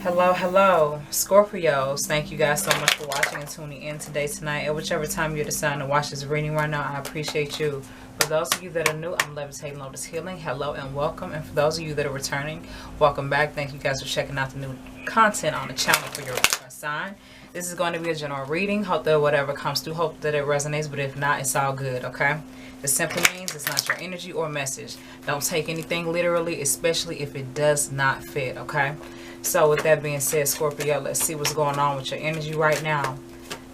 Hello, hello, Scorpios. Thank you guys so much for watching and tuning in today, tonight, at whichever time you decide to watch this reading right now. I appreciate you. For those of you that are new, I'm Levitating, Lotus Healing. Hello and welcome. And for those of you that are returning, welcome back. Thank you guys for checking out the new content on the channel for your sign. This is going to be a general reading. Hope that whatever comes through, hope that it resonates. But if not, it's all good, okay? This simply means it's not your energy or message. Don't take anything literally, especially if it does not fit, okay? So with that being said, Scorpio, let's see what's going on with your energy right now.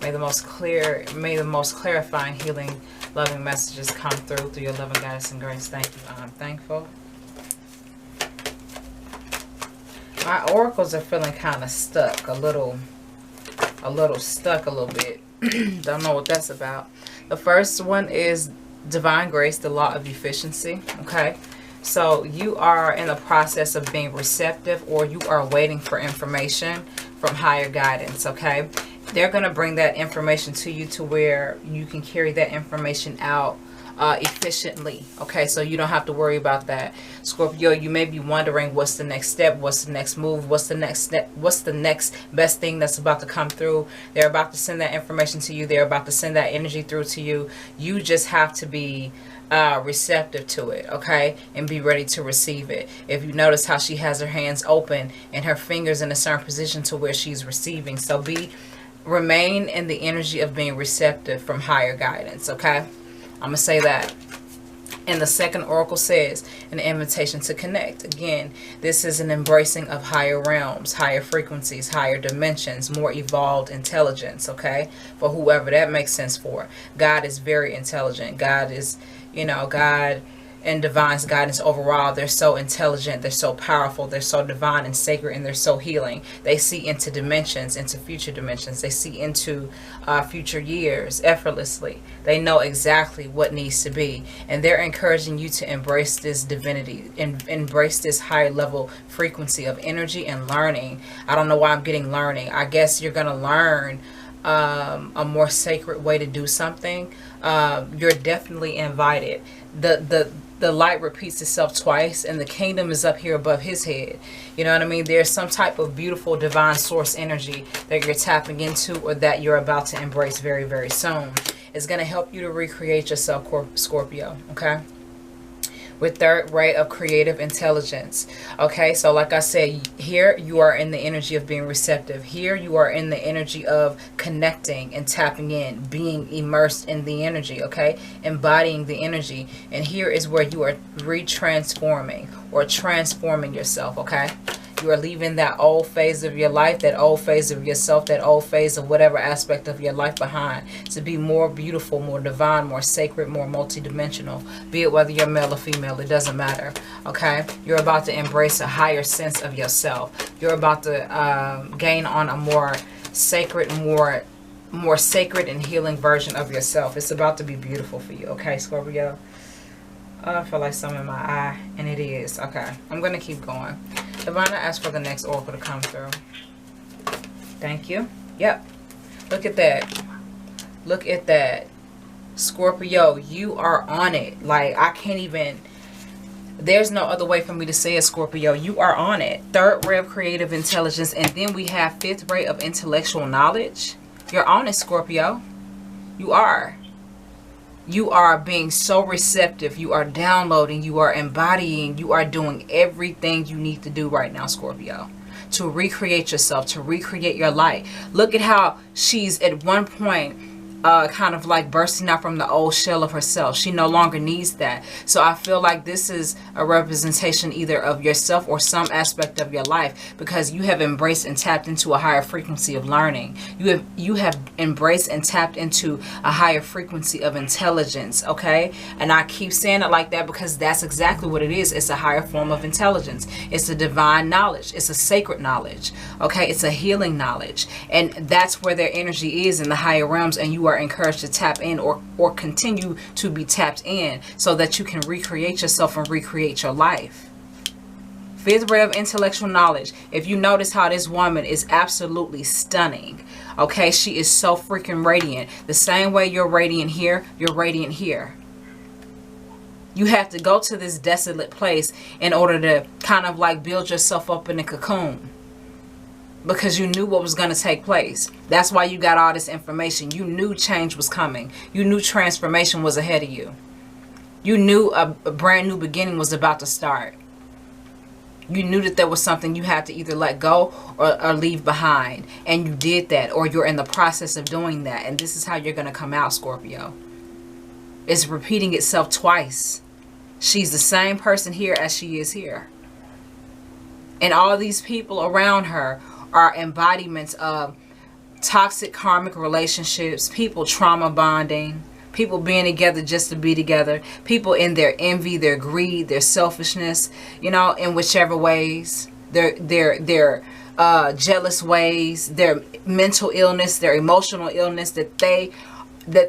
May the most clarifying, healing, loving messages come through your loving guidance and grace. Thank you. I'm thankful. My oracles are feeling kind of stuck, a little stuck a little bit. Don't know what that's about. The first one is divine grace, the law of efficiency. Okay. So you are in the process of being receptive, or you are waiting for information from higher guidance, okay? They're going to bring that information to you to where you can carry that information out efficiently, okay? So you don't have to worry about that. Scorpio, you may be wondering what's the next step, what's the next move, what's the next step, what's the next best thing that's about to come through. They're about to send that information to you. They're about to send that energy through to you. You just have to be receptive to it, okay, and be ready to receive it. If you notice how she has her hands open and her fingers in a certain position to where she's receiving, so remain in the energy of being receptive from higher guidance, okay? I'm gonna say that. And the second oracle says an invitation to connect. Again, this is an embracing of higher realms, higher frequencies, higher dimensions, more evolved intelligence, okay? For whoever that makes sense for. God is very intelligent. God is, God and divine's guidance overall, they're so intelligent, they're so powerful, they're so divine and sacred, and they're so healing. They see into dimensions, into future dimensions. They see into future years effortlessly. They know exactly what needs to be, and they're encouraging you to embrace this divinity and embrace this higher level frequency of energy and learning. I don't know why I'm getting learning. I guess you're going to learn a more sacred way to do something. You're definitely invited. The light repeats itself twice, and the kingdom is up here above his head. You know what I mean? There's some type of beautiful divine source energy that you're tapping into, or that you're about to embrace very, very soon. It's going to help you to recreate yourself, Scorpio, okay? With third ray of creative intelligence. Okay, so like I said, here you are in the energy of being receptive. Here you are in the energy of connecting and tapping in, being immersed in the energy, okay, embodying the energy. And here is where you are retransforming or transforming yourself, okay? You are leaving that old phase of your life, that old phase of yourself, that old phase of whatever aspect of your life behind, to be more beautiful, more divine, more sacred, more multidimensional. Be it whether you're male or female, it doesn't matter. Okay? You're about to embrace a higher sense of yourself. You're about to gain on a more sacred, more sacred and healing version of yourself. It's about to be beautiful for you. Okay, Scorpio? I feel like something in my eye, and it is. Okay, I'm going to keep going. Divine, I ask for the next oracle to come through. Thank you. Yep. Look at that. Look at that. Scorpio, you are on it. Like, I can't even... There's no other way for me to say it, Scorpio. You are on it. Third ray of creative intelligence, and then we have fifth ray of intellectual knowledge. You're on it, Scorpio. You are. You are being so receptive. You are downloading. You are embodying. You are doing everything you need to do right now, Scorpio, to recreate yourself, to recreate your light. Look at how she's at one point kind of like bursting out from the old shell of herself. She no longer needs that. So I feel like this is a representation either of yourself or some aspect of your life, because you have embraced and tapped into a higher frequency of learning. You have embraced and tapped into a higher frequency of intelligence, okay? And I keep saying it like that because that's exactly what it is. It's a higher form of intelligence. It's a divine knowledge. It's a sacred knowledge, okay? It's a healing knowledge. And that's where their energy is, in the higher realms, and you are encouraged to tap in or continue to be tapped in so that you can recreate yourself and recreate your life. Fifth ray of intellectual knowledge. If you notice how this woman is absolutely stunning, okay? She is so freaking radiant. The same way you're radiant here, you're radiant here. You have to go to this desolate place in order to kind of like build yourself up in a cocoon. because you knew what was going to take place. That's why you got all this information. You knew change was coming. You knew transformation was ahead of you. You knew a brand new beginning was about to start. You knew that there was something you had to either let go or leave behind. And you did that, or you're in the process of doing that. And this is how you're going to come out, Scorpio. It's repeating itself twice. She's the same person here as she is here. And all these people around her are embodiments of toxic karmic relationships, people trauma bonding, people being together just to be together, people in their envy, their greed, their selfishness, you know, in whichever ways, their jealous ways, their mental illness, their emotional illness that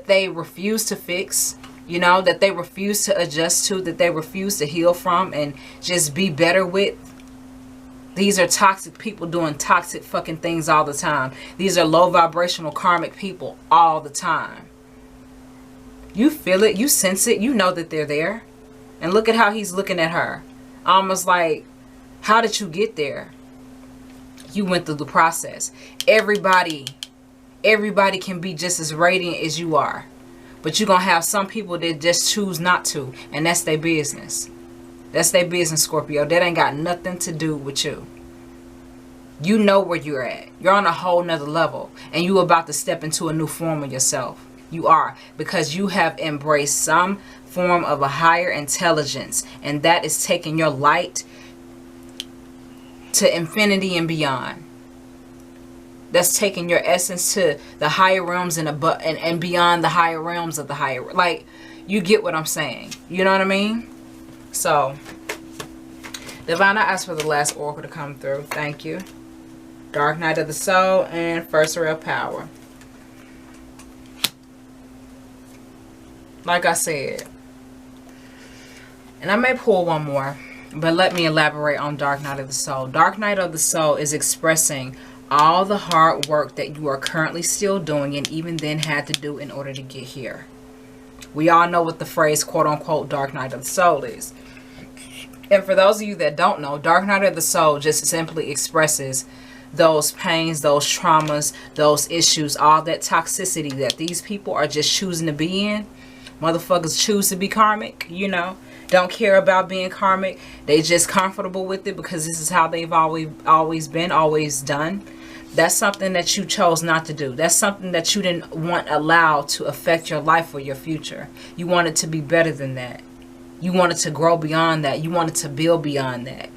they refuse to fix, you know, that they refuse to adjust to, that they refuse to heal from and just be better with. These are toxic people doing toxic fucking things all the time. These are low vibrational karmic people all the time. You feel it, you sense it, you know that they're there. And look at how he's looking at her. Almost like, how did you get there? You went through the process. Everybody can be just as radiant as you are. But you're going to have some people that just choose not to. And that's their business. That's their business, Scorpio. That ain't got nothing to do with you. You know where you're at. You're on a whole nother level. And you're about to step into a new form of yourself. You are. Because you have embraced some form of a higher intelligence. And that is taking your light to infinity and beyond. That's taking your essence to the higher realms and beyond the higher realms of the higher. Like, you get what I'm saying. You know what I mean? So, Divine, I asked for the last oracle to come through. Thank you. Dark Night of the Soul and First Real Power. Like I said. And I may pull one more. But let me elaborate on Dark Night of the Soul. Dark Night of the Soul is expressing all the hard work that you are currently still doing and even then had to do in order to get here. We all know what the phrase quote-unquote Dark Night of the Soul is. And for those of you that don't know, Dark Night of the Soul just simply expresses those pains, those traumas, those issues, all that toxicity that these people are just choosing to be in. Motherfuckers choose to be karmic, you know. Don't care about being karmic. They just comfortable with it because this is how they've always been, always done. That's something that you chose not to do. That's something that you didn't want allowed to affect your life or your future. You wanted to be better than that. You wanted to grow beyond that. You wanted to build beyond that.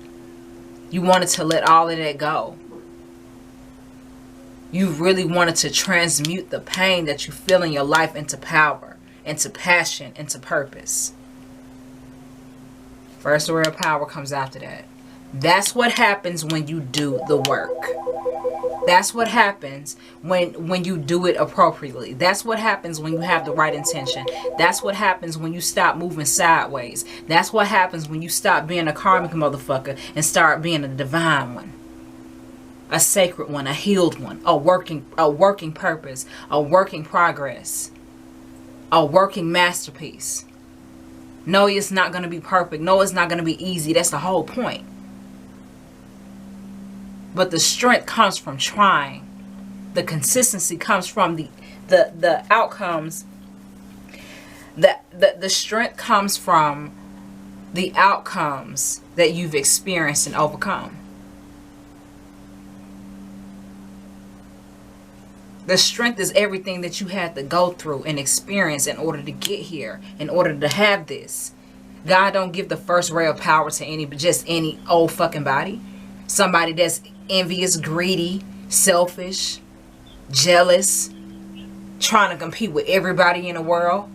You wanted to let all of that go. You really wanted to transmute the pain that you feel in your life into power, into passion, into purpose. First Real Power comes after that. That's what happens when you do the work. That's what happens when you do it appropriately. That's what happens when you have the right intention. That's what happens when you stop moving sideways. That's what happens when you stop being a karmic motherfucker and start being a divine one. A sacred one, a healed one, a working purpose, a working progress, a working masterpiece. No, it's not going to be perfect. No, it's not going to be easy. That's the whole point. But the strength comes from trying. The consistency comes from the outcomes. The strength comes from the outcomes that you've experienced and overcome. The strength is everything that you had to go through and experience in order to get here, in order to have this. God don't give the first ray of power to just any old fucking body. Somebody that's envious, greedy, selfish, jealous, trying to compete with everybody in the world,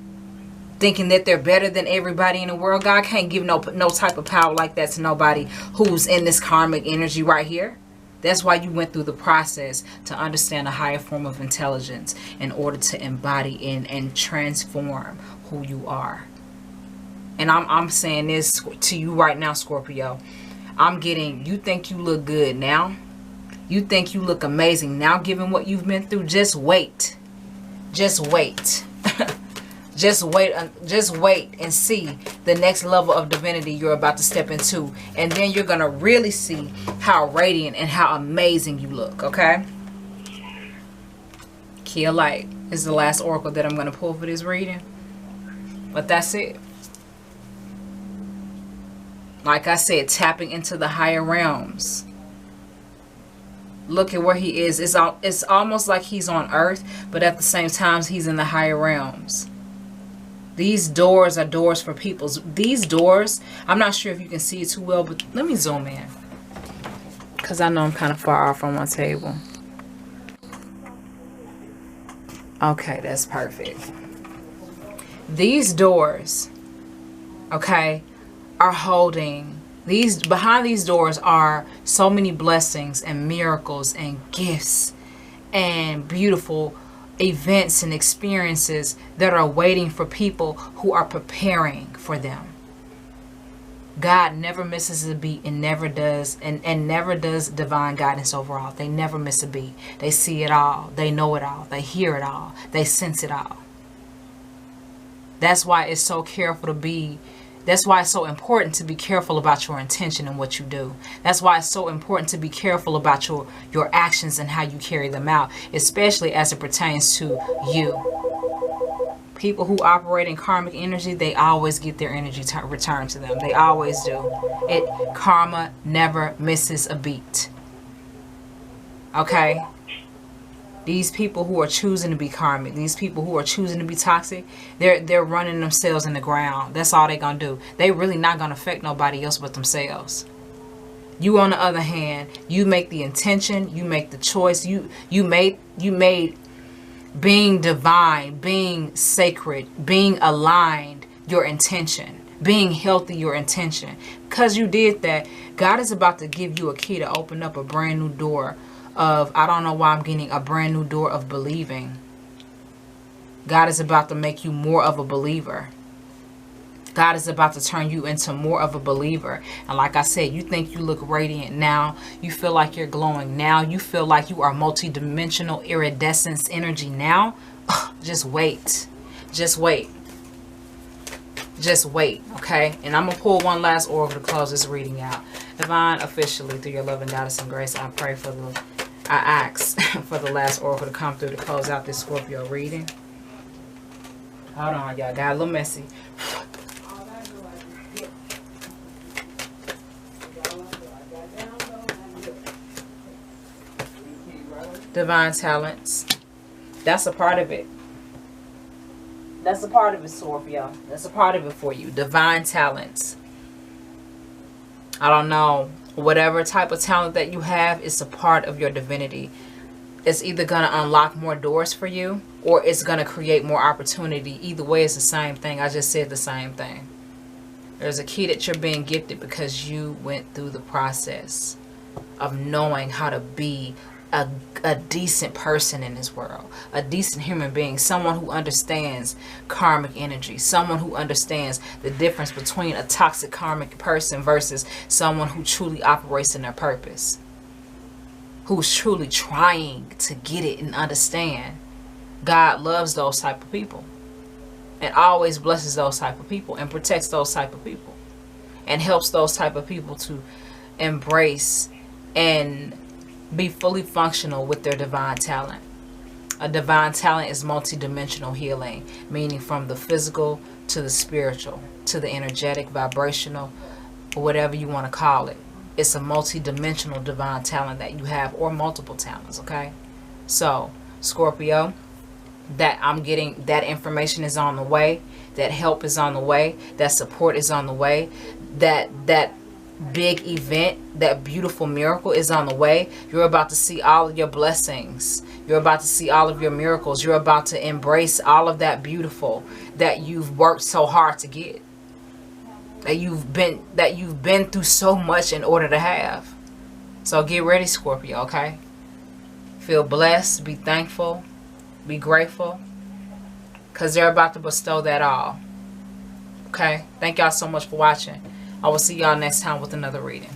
thinking that they're better than everybody in the world. God can't give no type of power like that to nobody who's in this karmic energy right here. That's why you went through the process to understand a higher form of intelligence in order to embody and transform who you are. And I'm saying this to you right now, Scorpio. I'm getting, you think you look good now. You think you look amazing now, given what you've been through. Just wait. Just wait. Just wait and see the next level of divinity you're about to step into. And then you're going to really see how radiant and how amazing you look, okay? Key of Light is the last oracle that I'm going to pull for this reading. But that's it. Like I said, tapping into the higher realms. Look at where he is. It's almost like he's on earth, but at the same time, he's in the higher realms. These doors are doors for people. These doors, I'm not sure if you can see it too well, but let me zoom in. Because I know I'm kind of far off from my table. Okay, that's perfect. These doors, okay, are holding... behind these doors are so many blessings and miracles and gifts and beautiful events and experiences that are waiting for people who are preparing for them. God never misses a beat and never does, and never does divine guidance overall. They never miss a beat. They see it all. They know it all. They hear it all. They sense it all. That's why it's so careful to be... That's why it's so important to be careful about your intention and what you do. That's why it's so important to be careful about your actions and how you carry them out, especially as it pertains to you. People who operate in karmic energy, they always get their energy returned to them. They always do. Karma never misses a beat. Okay? These people who are choosing to be karmic, these people who are choosing to be toxic, they're running themselves in the ground. That's all they're going to do. They really not going to affect nobody else but themselves. You, on the other hand, you make the intention, you make the choice, you made being divine, being sacred, being aligned your intention, being healthy your intention. Because you did that, God is about to give you a key to open up a brand new door of, I don't know why I'm getting a brand new door of believing. God is about to make you more of a believer. God is about to turn you into more of a believer. And like I said, you think you look radiant now. You feel like you're glowing now. You feel like you are multi-dimensional iridescence energy now. Just wait. Just wait. Just wait, okay? And I'm going to pull one last oracle to close this reading out. Divine, officially, through your love and guidance and grace, I ask for the last oracle to come through to close out this Scorpio reading. Hold on, y'all. Got a little messy. Divine talents. That's a part of it. That's a part of it, Scorpio. That's a part of it for you. Divine talents. I don't know. Whatever type of talent that you have, it's a part of your divinity. It's either going to unlock more doors for you, or it's going to create more opportunity. Either way, it's the same thing. I just said the same thing. There's a key that you're being gifted because you went through the process of knowing how to be a decent person in this world, a decent human being, someone who understands karmic energy, someone who understands the difference between a toxic karmic person versus someone who truly operates in their purpose, who's truly trying to get it and understand. God loves those type of people and always blesses those type of people and protects those type of people and helps those type of people to embrace and be fully functional with their divine talent. A divine talent is multi-dimensional healing, meaning from the physical to the spiritual, to the energetic, vibrational, or whatever you want to call it. It's a multi-dimensional divine talent that you have, or multiple talents, okay? So, Scorpio, that I'm getting, that information is on the way, that help is on the way, that support is on the way, that big event, that beautiful miracle is on the way. You're about to see all of your blessings. You're about to see all of your miracles. You're about to embrace all of that beautiful that you've worked so hard to get. That you've been through so much in order to have. So get ready, Scorpio, okay? Feel blessed, be thankful, be grateful, because they're about to bestow that all. Okay? Thank y'all so much for watching. I will see y'all next time with another reading.